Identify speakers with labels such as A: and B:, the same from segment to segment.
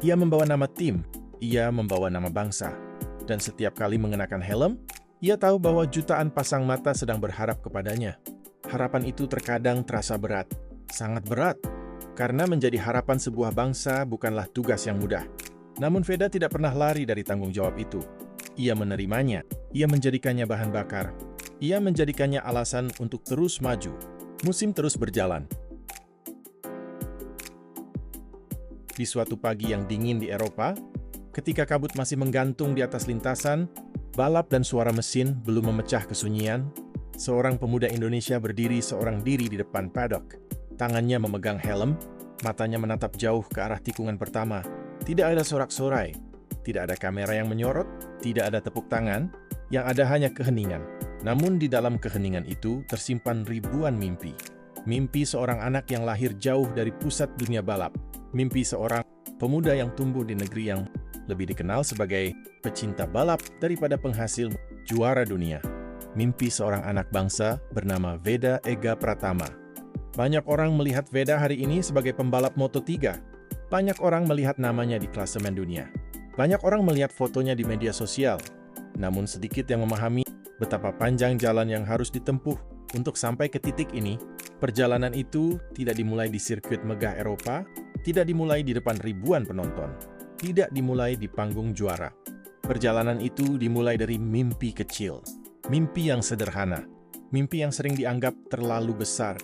A: Ia membawa nama tim, ia membawa nama bangsa. Dan setiap kali mengenakan helm, ia tahu bahwa jutaan pasang mata sedang berharap kepadanya. Harapan itu terkadang terasa berat, sangat berat, karena menjadi harapan sebuah bangsa bukanlah tugas yang mudah. Namun Veda tidak pernah lari dari tanggung jawab itu. Ia menerimanya, ia menjadikannya bahan bakar, ia menjadikannya alasan untuk terus maju. Musim terus berjalan. Di suatu pagi yang dingin di Eropa, ketika kabut masih menggantung di atas lintasan, balap dan suara mesin belum memecah kesunyian, seorang pemuda Indonesia berdiri seorang diri di depan paddock. Tangannya memegang helm, matanya menatap jauh ke arah tikungan pertama. Tidak ada sorak-sorai, tidak ada kamera yang menyorot, tidak ada tepuk tangan, yang ada hanya keheningan. Namun di dalam keheningan itu tersimpan ribuan mimpi. Mimpi seorang anak yang lahir jauh dari pusat dunia balap. Mimpi seorang pemuda yang tumbuh di negeri yang lebih dikenal sebagai pecinta balap daripada penghasil juara dunia. Mimpi seorang anak bangsa bernama Veda Ega Pratama. Banyak orang melihat Veda hari ini sebagai pembalap Moto3. Banyak orang melihat namanya di klasemen dunia. Banyak orang melihat fotonya di media sosial. Namun sedikit yang memahami betapa panjang jalan yang harus ditempuh untuk sampai ke titik ini. Perjalanan itu tidak dimulai di sirkuit megah Eropa, tidak dimulai di depan ribuan penonton, tidak dimulai di panggung juara. Perjalanan itu dimulai dari mimpi kecil, mimpi yang sederhana, mimpi yang sering dianggap terlalu besar.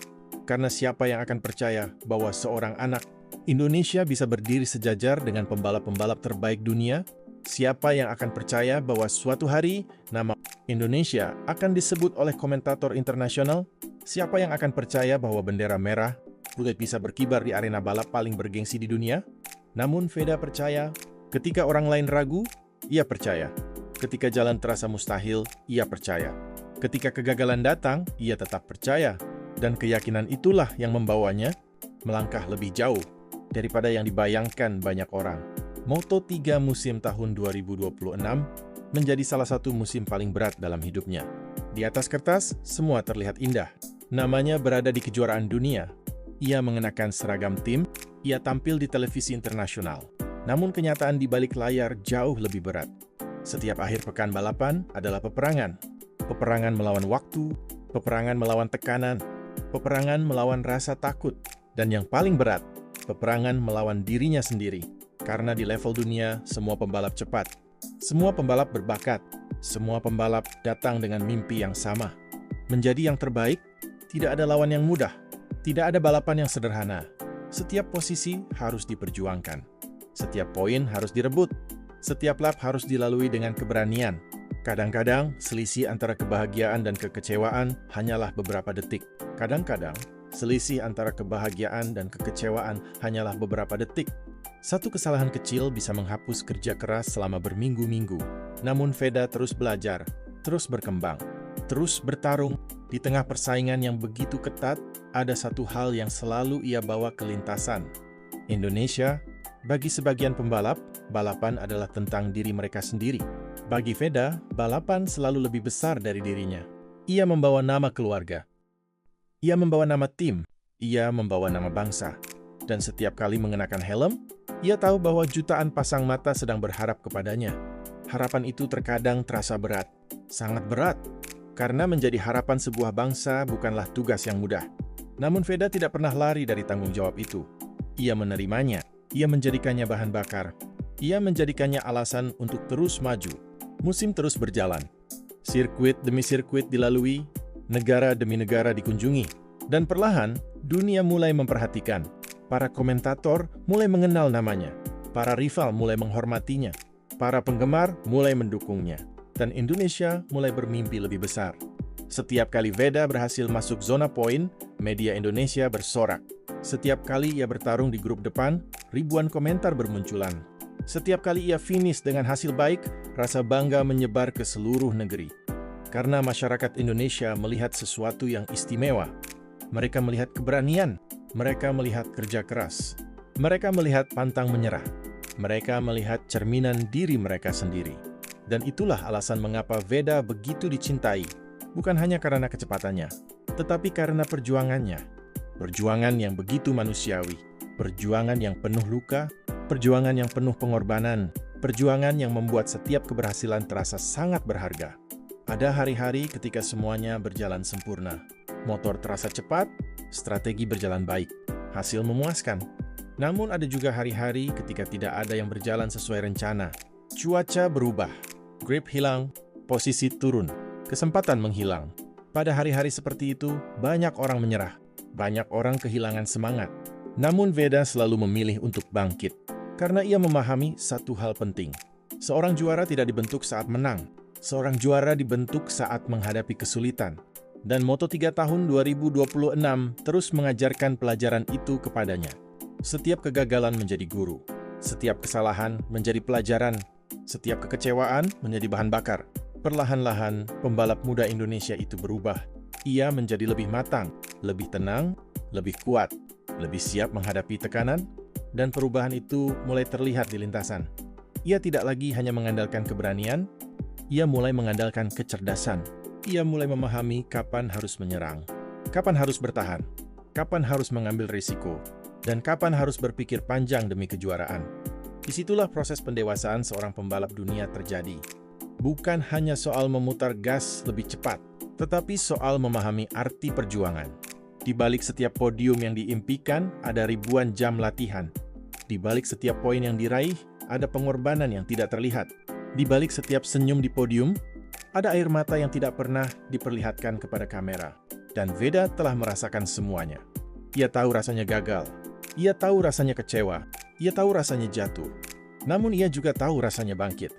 A: Karena siapa yang akan percaya bahwa seorang anak Indonesia bisa berdiri sejajar dengan pembalap-pembalap terbaik dunia? Siapa yang akan percaya bahwa suatu hari nama Indonesia akan disebut oleh komentator internasional? Siapa yang akan percaya bahwa bendera merah boleh bisa berkibar di arena balap paling bergengsi di dunia? Namun Veda percaya, ketika orang lain ragu, ia percaya. Ketika jalan terasa mustahil, ia percaya. Ketika kegagalan datang, ia tetap percaya. Dan keyakinan itulah yang membawanya melangkah lebih jauh daripada yang dibayangkan banyak orang. Moto3 musim tahun 2026 menjadi salah satu musim paling berat dalam hidupnya. Di atas kertas, semua terlihat indah. Namanya berada di kejuaraan dunia. Ia mengenakan seragam tim, ia tampil di televisi internasional. Namun kenyataan di balik layar jauh lebih berat. Setiap akhir pekan balapan adalah peperangan. Peperangan melawan waktu, peperangan melawan tekanan, peperangan melawan rasa takut, dan yang paling berat, peperangan melawan dirinya sendiri. Karena di level dunia, semua pembalap cepat, semua pembalap berbakat, semua pembalap datang dengan mimpi yang sama. Menjadi yang terbaik, tidak ada lawan yang mudah. Tidak ada balapan yang sederhana. Setiap posisi harus diperjuangkan. Setiap poin harus direbut. Setiap lap harus dilalui dengan keberanian. Kadang-kadang, selisih antara kebahagiaan dan kekecewaan hanyalah beberapa detik. Kadang-kadang, selisih antara kebahagiaan dan kekecewaan hanyalah beberapa detik. Satu kesalahan kecil bisa menghapus kerja keras selama berminggu-minggu. Namun Veda terus belajar, terus berkembang, terus bertarung. Di tengah persaingan yang begitu ketat, ada satu hal yang selalu ia bawa ke lintasan. Indonesia, bagi sebagian pembalap, balapan adalah tentang diri mereka sendiri. Bagi Veda, balapan selalu lebih besar dari dirinya. Ia membawa nama keluarga. Ia membawa nama tim. Ia membawa nama bangsa. Dan setiap kali mengenakan helm, ia tahu bahwa jutaan pasang mata sedang berharap kepadanya. Harapan itu terkadang terasa berat, sangat berat. Karena menjadi harapan sebuah bangsa bukanlah tugas yang mudah. Namun Veda tidak pernah lari dari tanggung jawab itu. Ia menerimanya, ia menjadikannya bahan bakar, ia menjadikannya alasan untuk terus maju. Musim terus berjalan. Sirkuit demi sirkuit dilalui, negara demi negara dikunjungi. Dan perlahan, dunia mulai memperhatikan. Para komentator mulai mengenal namanya. Para rival mulai menghormatinya. Para penggemar mulai mendukungnya. Dan Indonesia mulai bermimpi lebih besar. Setiap kali Veda berhasil masuk zona poin, media Indonesia bersorak. Setiap kali ia bertarung di grup depan, ribuan komentar bermunculan. Setiap kali ia finish dengan hasil baik, rasa bangga menyebar ke seluruh negeri. Karena masyarakat Indonesia melihat sesuatu yang istimewa. Mereka melihat keberanian, mereka melihat kerja keras, mereka melihat pantang menyerah, mereka melihat cerminan diri mereka sendiri. Dan itulah alasan mengapa Veda begitu dicintai, bukan hanya karena kecepatannya, tetapi karena perjuangannya. Perjuangan yang begitu manusiawi, perjuangan yang penuh luka, Perjuangan yang penuh pengorbanan, perjuangan yang membuat setiap keberhasilan terasa sangat berharga. Ada hari-hari ketika semuanya berjalan sempurna. Motor terasa cepat, strategi berjalan baik, hasil memuaskan. Namun ada juga hari-hari ketika tidak ada yang berjalan sesuai rencana. Cuaca berubah, grip hilang, posisi turun, kesempatan menghilang. Pada hari-hari seperti itu, banyak orang menyerah, banyak orang kehilangan semangat. Namun Veda selalu memilih untuk bangkit. Karena ia memahami satu hal penting. Seorang juara tidak dibentuk saat menang. Seorang juara dibentuk saat menghadapi kesulitan. Dan Moto3 tahun 2026 terus mengajarkan pelajaran itu kepadanya. Setiap kegagalan menjadi guru. Setiap kesalahan menjadi pelajaran. Setiap kekecewaan menjadi bahan bakar. Perlahan-lahan, pembalap muda Indonesia itu berubah. Ia menjadi lebih matang, lebih tenang, lebih kuat, lebih siap menghadapi tekanan, dan perubahan itu mulai terlihat di lintasan. Ia tidak lagi hanya mengandalkan keberanian, ia mulai mengandalkan kecerdasan. Ia mulai memahami kapan harus menyerang, kapan harus bertahan, kapan harus mengambil risiko, dan kapan harus berpikir panjang demi kejuaraan. Disitulah proses pendewasaan seorang pembalap dunia terjadi. Bukan hanya soal memutar gas lebih cepat, tetapi soal memahami arti perjuangan. Di balik setiap podium yang diimpikan, ada ribuan jam latihan. Di balik setiap poin yang diraih, ada pengorbanan yang tidak terlihat. Di balik setiap senyum di podium, ada air mata yang tidak pernah diperlihatkan kepada kamera. Dan Veda telah merasakan semuanya. Ia tahu rasanya gagal. Ia tahu rasanya kecewa. Ia tahu rasanya jatuh. Namun ia juga tahu rasanya bangkit.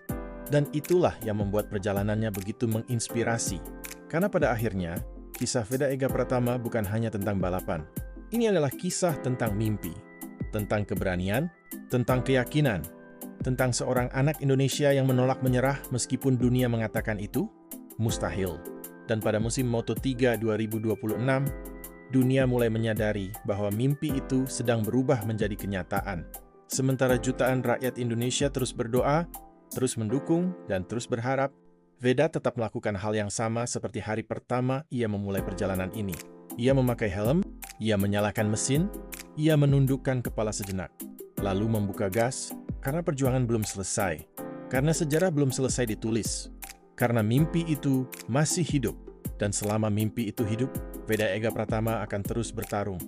A: Dan itulah yang membuat perjalanannya begitu menginspirasi. Karena pada akhirnya, kisah Veda Ega Pratama bukan hanya tentang balapan. Ini adalah kisah tentang mimpi, tentang keberanian, tentang keyakinan, tentang seorang anak Indonesia yang menolak menyerah meskipun dunia mengatakan itu mustahil. Dan pada musim Moto3 2026, dunia mulai menyadari bahwa mimpi itu sedang berubah menjadi kenyataan. Sementara jutaan rakyat Indonesia terus berdoa, terus mendukung, dan terus berharap, Veda tetap melakukan hal yang sama seperti hari pertama ia memulai perjalanan ini. Ia memakai helm, ia menyalakan mesin, ia menundukkan kepala sejenak, lalu membuka gas, karena perjuangan belum selesai, karena sejarah belum selesai ditulis, karena mimpi itu masih hidup, dan selama mimpi itu hidup, Veda Ega Pratama akan terus bertarung.